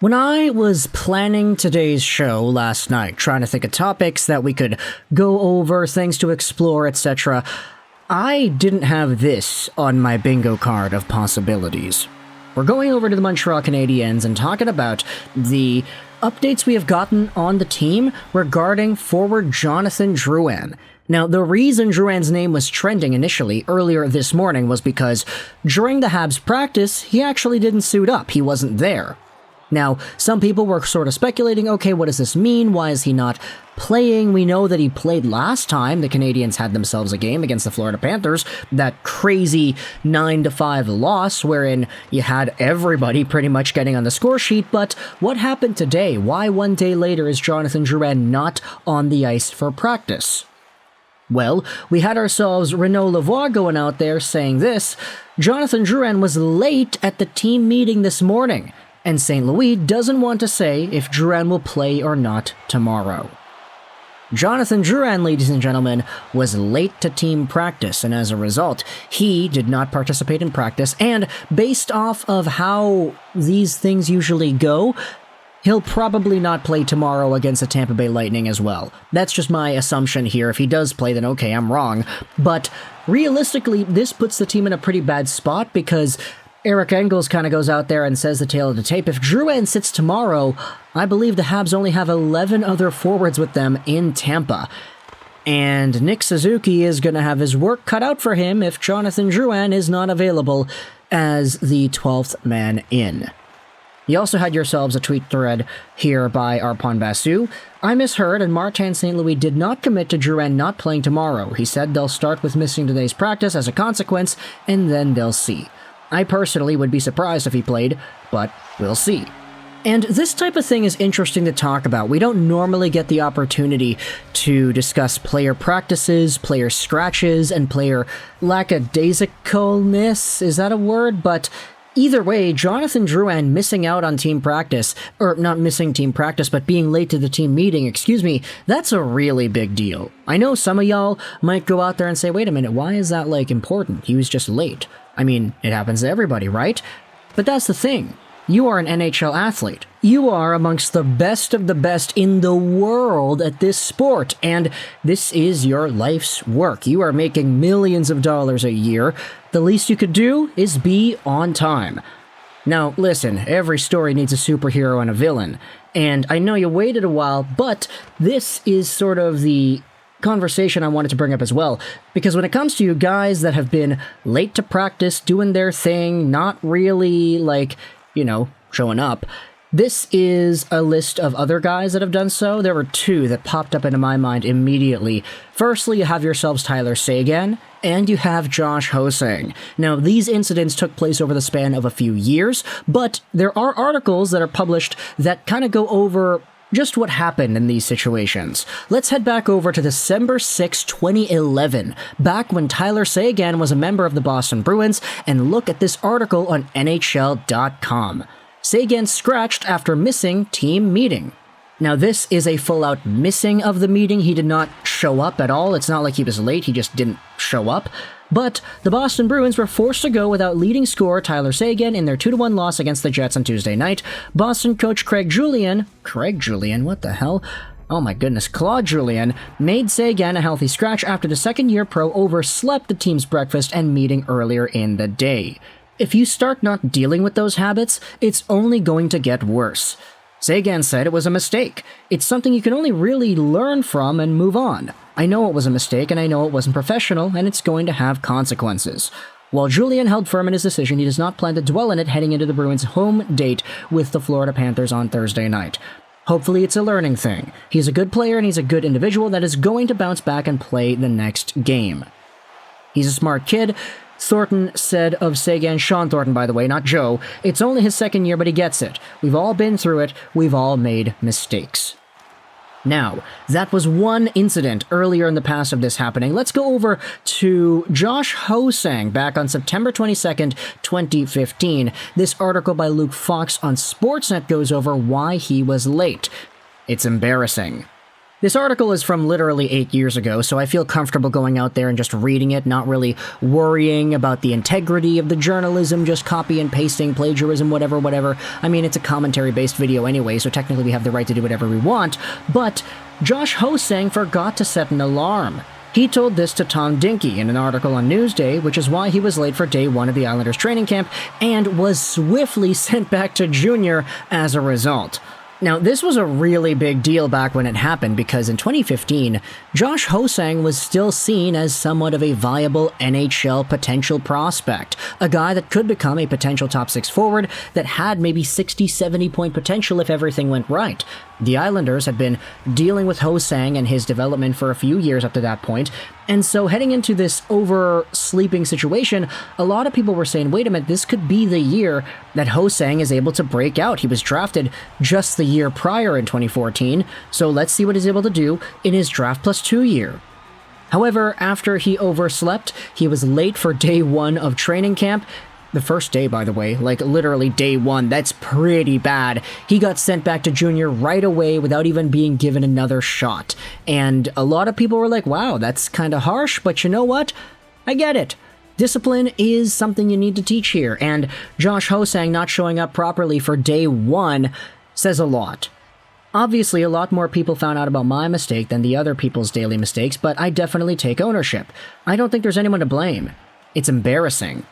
When I was planning today's show last night, trying to think of topics that we could go over, things to explore, etc., I didn't have this on my bingo card of possibilities. We're going over to the Montreal Canadiens and talking about the updates we have gotten on the team regarding forward Jonathan Drouin. Now, the reason Drouin's name was trending initially earlier this morning was because during the Habs practice, he actually didn't suit up. He wasn't there. Now, some people were sort of speculating, okay, what does this mean? Why is he not playing? We know that he played last time the Canadiens had themselves a game against the Florida Panthers, that crazy 9-5 loss wherein you had everybody pretty much getting on the score sheet, but what happened today? Why one day later is Jonathan Drouin not on the ice for practice? Well, we had ourselves Renaud Lavoie going out there saying this: Jonathan Drouin was late at the team meeting this morning, and St. Louis doesn't want to say if Drouin will play or not tomorrow. Jonathan Drouin, ladies and gentlemen, was late to team practice, and as a result, he did not participate in practice, and based off of how these things usually go, he'll probably not play tomorrow against the Tampa Bay Lightning as well. That's just my assumption here. If he does play, then okay, I'm wrong. But realistically, this puts the team in a pretty bad spot because Eric Engels kind of goes out there and says the tale of the tape. If Drouin sits tomorrow, I believe the Habs only have 11 other forwards with them in Tampa. And Nick Suzuki is going to have his work cut out for him if Jonathan Drouin is not available as the 12th man in. You also had yourselves a tweet thread here by Arpon Basu. I misheard, and Martin St. Louis did not commit to Drouin not playing tomorrow. He said they'll start with missing today's practice as a consequence, and then they'll see. I personally would be surprised if he played, but we'll see. And this type of thing is interesting to talk about. We don't normally get the opportunity to discuss player practices, player scratches, and player lackadaisicalness. Is that a word? But either way, Jonathan Drouin missing out on team practice, or not missing team practice, but being late to the team meeting, that's a really big deal. I know some of y'all might go out there and say, wait a minute, why is that, important? He was just late. I mean, it happens to everybody, right? But that's the thing. You are an NHL athlete. You are amongst the best of the best in the world at this sport, and this is your life's work. You are making millions of dollars a year. The least you could do is be on time. Now, listen, every story needs a superhero and a villain, and I know you waited a while, but this is sort of the conversation I wanted to bring up as well, because when it comes to you guys that have been late to practice, doing their thing, not really, showing up, this is a list of other guys that have done so. There were two that popped up into my mind immediately. Firstly, you have yourselves Tyler Seguin, and you have Josh Ho-Sang. Now, these incidents took place over the span of a few years, but there are articles that are published that kind of go over just what happened in these situations. Let's head back over to December 6, 2011, back when Tyler Seguin was a member of the Boston Bruins, and look at this article on NHL.com. Seguin scratched after missing team meeting. Now, this is a full-out missing of the meeting. He did not show up at all. It's not like he was late, he just didn't show up. But the Boston Bruins were forced to go without leading scorer Tyler Seguin in their 2-1 loss against the Jets on Tuesday night. Boston coach Claude Julien, what the hell? Oh my goodness, Claude Julien made Seguin a healthy scratch after the second-year pro overslept the team's breakfast and meeting earlier in the day. If you start not dealing with those habits, it's only going to get worse. Seguin said it was a mistake. It's something you can only really learn from and move on. I know it was a mistake, and I know it wasn't professional, and it's going to have consequences. While Julien held firm in his decision, he does not plan to dwell in it heading into the Bruins' home date with the Florida Panthers on Thursday night. Hopefully it's a learning thing. He's a good player and he's a good individual that is going to bounce back and play the next game. He's a smart kid. Thornton said of Seguin, Sean Thornton, by the way, not Joe, it's only his second year, but he gets it. We've all been through it. We've all made mistakes. Now, that was one incident earlier in the past of this happening. Let's go over to Josh Ho-Sang back on September 22nd, 2015. This article by Luke Fox on Sportsnet goes over why he was late. It's embarrassing. This article is from literally 8 years ago, so I feel comfortable going out there and just reading it, not really worrying about the integrity of the journalism, just copy and pasting, plagiarism, whatever. I mean, it's a commentary-based video anyway, so technically we have the right to do whatever we want, but Josh Ho-Sang forgot to set an alarm. He told this to Tom Dinky in an article on Newsday, which is why he was late for day one of the Islanders training camp and was swiftly sent back to junior as a result. Now, this was a really big deal back when it happened because in 2015, Josh Ho-Sang was still seen as somewhat of a viable NHL potential prospect, a guy that could become a potential top six forward that had maybe 60, 70 point potential if everything went right. The Islanders had been dealing with Ho-Sang and his development for a few years up to that point, and so heading into this oversleeping situation, a lot of people were saying, wait a minute, this could be the year that Ho-Sang is able to break out. He was drafted just the year prior in 2014, so let's see what he's able to do in his draft plus 2 year. However, after he overslept, he was late for day one of training camp. The first day, by the way, like literally day one, that's pretty bad. He got sent back to junior right away without even being given another shot. And a lot of people were like, wow, that's kind of harsh, but you know what? I get it. Discipline is something you need to teach here, and Josh Ho-Sang not showing up properly for day one says a lot. Obviously, a lot more people found out about my mistake than the other people's daily mistakes, but I definitely take ownership. I don't think there's anyone to blame. It's embarrassing.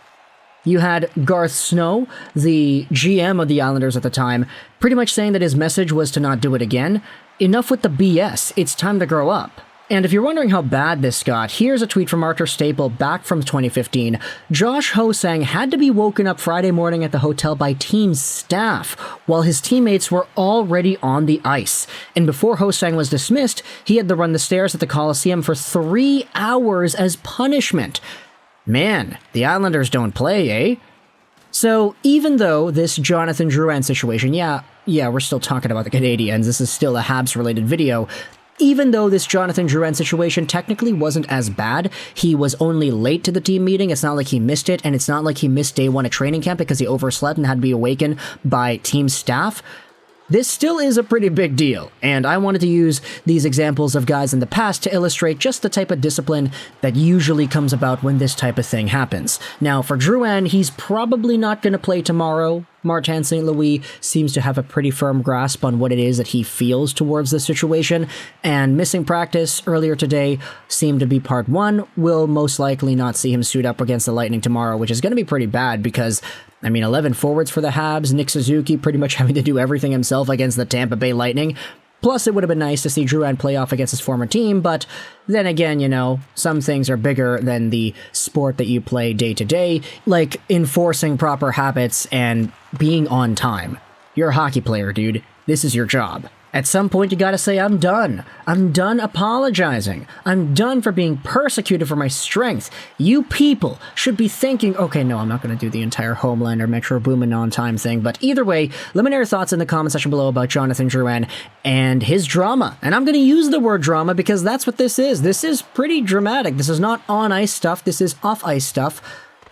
You had Garth Snow, the GM of the Islanders at the time, pretty much saying that his message was to not do it again. Enough with the BS, it's time to grow up. And if you're wondering how bad this got, here's a tweet from Arthur Staple back from 2015. Josh Ho-Sang had to be woken up Friday morning at the hotel by team staff, while his teammates were already on the ice. And before Ho-Sang was dismissed, he had to run the stairs at the Coliseum for 3 hours as punishment. Man, the Islanders don't play, eh? So, even though this Jonathan Drouin situation, yeah, we're still talking about the Canadiens, this is still a Habs-related video, even though this Jonathan Drouin situation technically wasn't as bad, he was only late to the team meeting, it's not like he missed it, and it's not like he missed day one of training camp because he overslept and had to be awakened by team staff. This still is a pretty big deal, and I wanted to use these examples of guys in the past to illustrate just the type of discipline that usually comes about when this type of thing happens. Now, for Drouin, he's probably not going to play tomorrow. Martin St. Louis seems to have a pretty firm grasp on what it is that he feels towards this situation, and missing practice earlier today seemed to be part one. We'll most likely not see him suit up against the Lightning tomorrow, which is going to be pretty bad because 11 forwards for the Habs, Nick Suzuki pretty much having to do everything himself against the Tampa Bay Lightning. Plus, it would have been nice to see Drouin play off against his former team, but then again, some things are bigger than the sport that you play day to day, like enforcing proper habits and being on time. You're a hockey player, dude. This is your job. At some point, you gotta say, I'm done. I'm done apologizing. I'm done for being persecuted for my strength. You people should be thinking, okay, no, I'm not gonna do the entire Homelander Metro Boomin on-time thing, but either way, let me know your thoughts in the comment section below about Jonathan Drouin and his drama. And I'm gonna use the word drama because that's what this is. This is pretty dramatic. This is not on-ice stuff. This is off-ice stuff,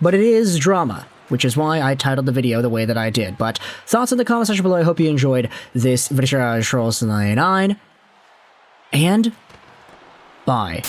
but it is drama, which is why I titled the video the way that I did. But thoughts in the comment section below. I hope you enjoyed this video. Trolls 99, and bye.